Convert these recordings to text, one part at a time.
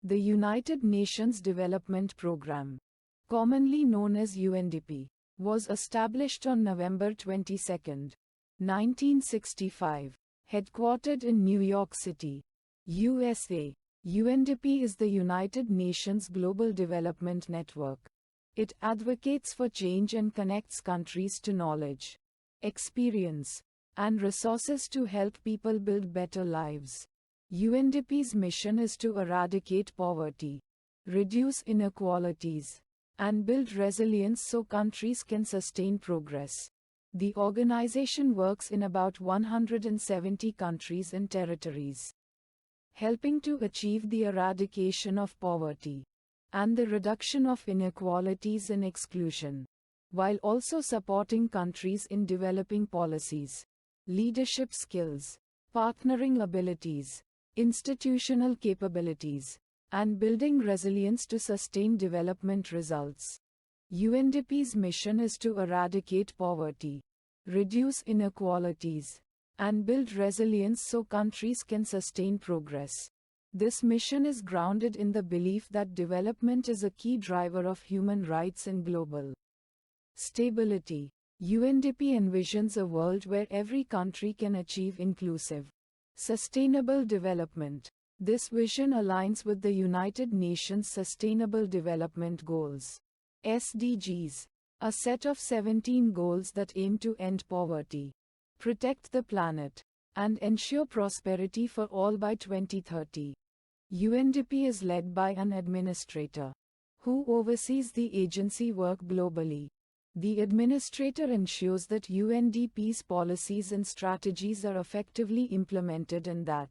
The United Nations Development Programme, commonly known as UNDP, was established on November 22, 1965, headquartered in New York City, USA. UNDP is the United Nations Global Development Network. It advocates for change and connects countries to knowledge, experience, and resources to help people build better lives. UNDP's mission is to eradicate poverty, reduce inequalities, and build resilience so countries can sustain progress. The organization works in about 170 countries and territories, helping to achieve the eradication of poverty and the reduction of inequalities and exclusion, while also supporting countries in developing policies, leadership skills, partnering abilities, institutional capabilities, and building resilience to sustain development results. UNDP's mission is to eradicate poverty, reduce inequalities, and build resilience so countries can sustain progress. This mission is grounded in the belief that development is a key driver of human rights and global stability. UNDP envisions a world where every country can achieve inclusive, sustainable development. This vision aligns with the United Nations Sustainable Development Goals, SDGs, a set of 17 goals that aim to end poverty, protect the planet, and ensure prosperity for all by 2030. UNDP is led by an administrator, who oversees the agency work globally. The administrator ensures that UNDP's policies and strategies are effectively implemented and that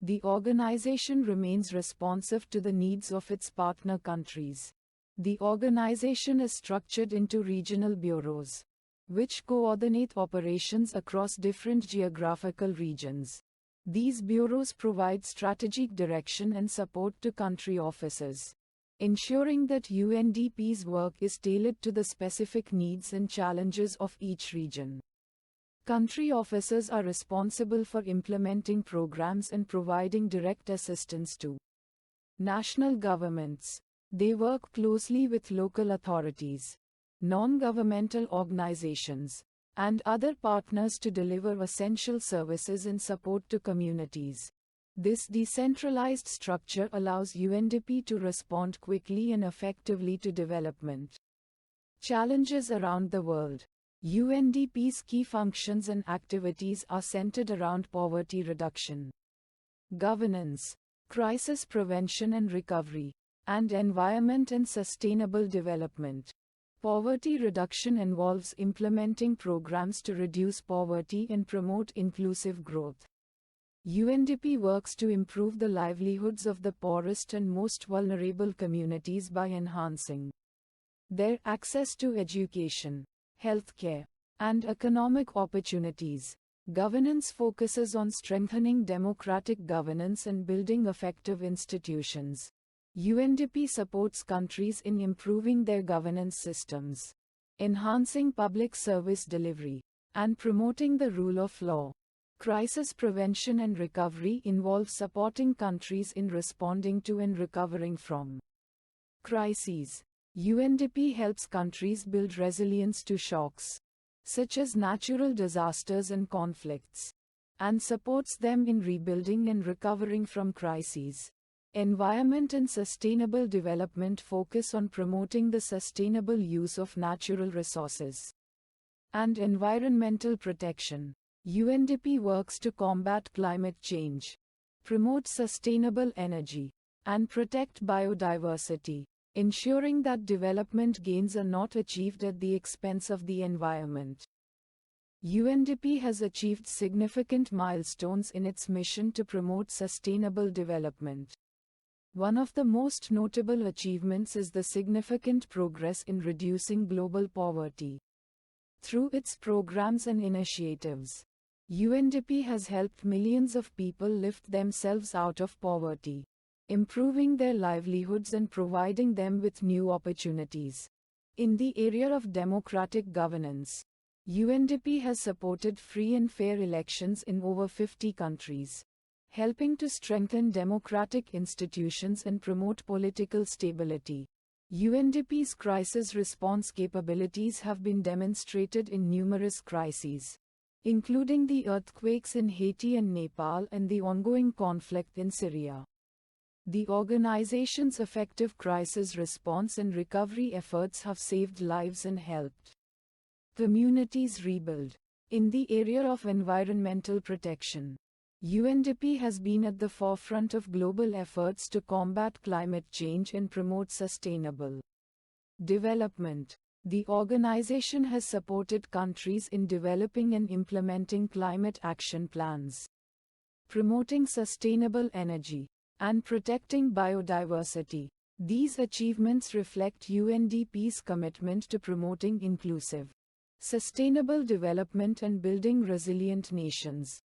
the organization remains responsive to the needs of its partner countries. The organization is structured into regional bureaus, which coordinate operations across different geographical regions. These bureaus provide strategic direction and support to country offices, ensuring that UNDP's work is tailored to the specific needs and challenges of each region. Country officers are responsible for implementing programs and providing direct assistance to national governments. They work closely with local authorities, non-governmental organizations, and other partners to deliver essential services and support to communities. This decentralized structure allows UNDP to respond quickly and effectively to development challenges around the world. UNDP's key functions and activities are centered around poverty reduction, governance, crisis prevention and recovery, and environment and sustainable development. Poverty reduction involves implementing programs to reduce poverty and promote inclusive growth. UNDP works to improve the livelihoods of the poorest and most vulnerable communities by enhancing their access to education, healthcare, and economic opportunities. Governance focuses on strengthening democratic governance and building effective institutions. UNDP supports countries in improving their governance systems, enhancing public service delivery, and promoting the rule of law. Crisis prevention and recovery involve supporting countries in responding to and recovering from crises. UNDP helps countries build resilience to shocks, such as natural disasters and conflicts, and supports them in rebuilding and recovering from crises. Environment and sustainable development focus on promoting the sustainable use of natural resources and environmental protection. UNDP works to combat climate change, promote sustainable energy, and protect biodiversity, ensuring that development gains are not achieved at the expense of the environment. UNDP has achieved significant milestones in its mission to promote sustainable development. One of the most notable achievements is the significant progress in reducing global poverty. Through its programs and initiatives, UNDP has helped millions of people lift themselves out of poverty, improving their livelihoods and providing them with new opportunities. In the area of democratic governance, UNDP has supported free and fair elections in over 50 countries, helping to strengthen democratic institutions and promote political stability. UNDP's crisis response capabilities have been demonstrated in numerous crises, including the earthquakes in Haiti and Nepal and the ongoing conflict in Syria. The organization's effective crisis response and recovery efforts have saved lives and helped communities rebuild. In the area of environmental protection, UNDP has been at the forefront of global efforts to combat climate change and promote sustainable development. The organization has supported countries in developing and implementing climate action plans, promoting sustainable energy, and protecting biodiversity. These achievements reflect UNDP's commitment to promoting inclusive, sustainable development and building resilient nations.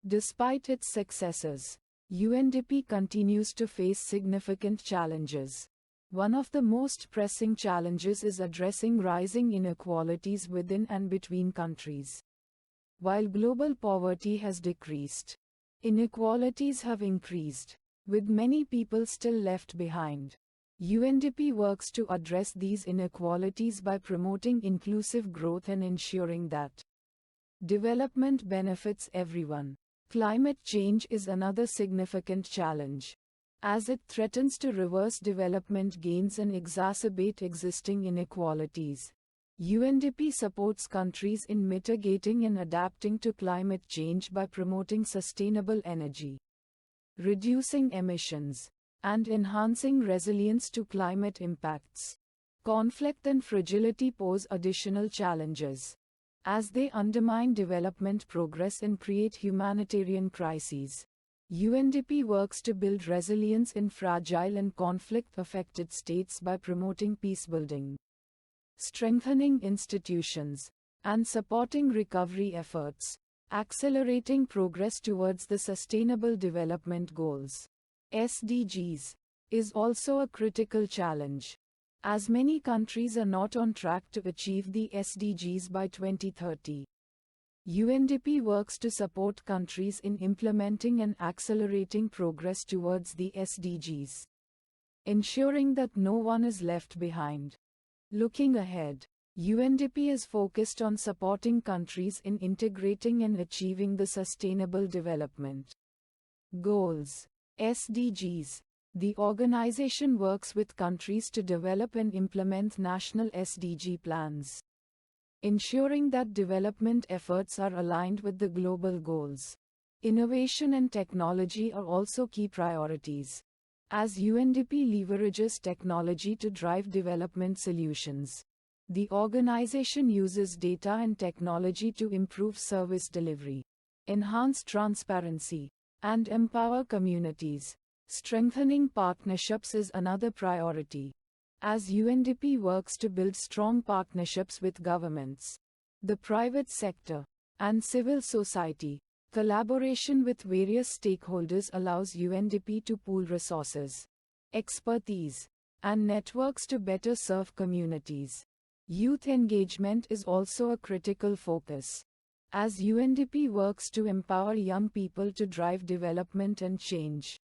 Despite its successes, UNDP continues to face significant challenges. One of the most pressing challenges is addressing rising inequalities within and between countries. While global poverty has decreased, inequalities have increased, with many people still left behind. UNDP works to address these inequalities by promoting inclusive growth and ensuring that development benefits everyone. Climate change is another significant challenge, as it threatens to reverse development gains and exacerbate existing inequalities. UNDP supports countries in mitigating and adapting to climate change by promoting sustainable energy, reducing emissions, and enhancing resilience to climate impacts. Conflict and fragility pose additional challenges, as they undermine development progress and create humanitarian crises. UNDP works to build resilience in fragile and conflict-affected states by promoting peacebuilding, strengthening institutions, and supporting recovery efforts, accelerating progress towards the Sustainable Development Goals (SDGs) is also a critical challenge, as many countries are not on track to achieve the SDGs by 2030. UNDP works to support countries in implementing and accelerating progress towards the SDGs, ensuring that no one is left behind. Looking ahead, UNDP is focused on supporting countries in integrating and achieving the Sustainable Development Goals (SDGs). The organization works with countries to develop and implement national SDG plans, ensuring that development efforts are aligned with the global goals. Innovation and technology are also key priorities, as UNDP leverages technology to drive development solutions. The organization uses data and technology to improve service delivery, enhance transparency, and empower communities. Strengthening partnerships is another priority, as UNDP works to build strong partnerships with governments, the private sector, and civil society. Collaboration with various stakeholders allows UNDP to pool resources, expertise, and networks to better serve communities. Youth engagement is also a critical focus, as UNDP works to empower young people to drive development and change.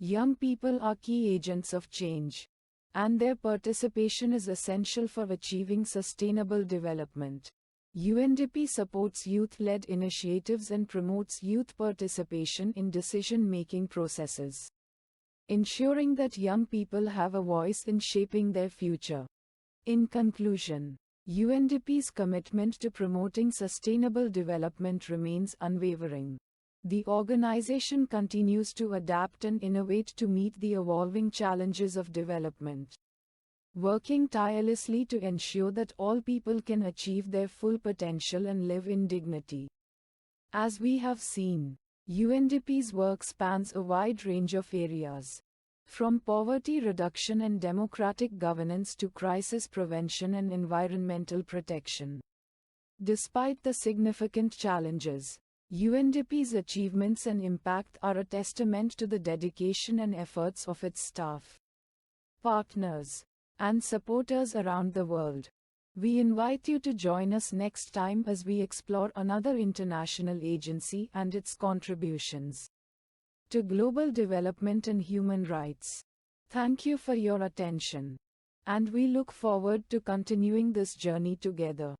Young people are key agents of change, and their participation is essential for achieving sustainable development. UNDP supports youth-led initiatives and promotes youth participation in decision-making processes, ensuring that young people have a voice in shaping their future. In conclusion, UNDP's commitment to promoting sustainable development remains unwavering. The organization continues to adapt and innovate to meet the evolving challenges of development, working tirelessly to ensure that all people can achieve their full potential and live in dignity. As we have seen, UNDP's work spans a wide range of areas, from poverty reduction and democratic governance to crisis prevention and environmental protection. Despite the significant challenges, UNDP's achievements and impact are a testament to the dedication and efforts of its staff, partners, and supporters around the world. We invite you to join us next time as we explore another international agency and its contributions. to global development and human rights. Thank you for your attention. And we look forward to continuing this journey together.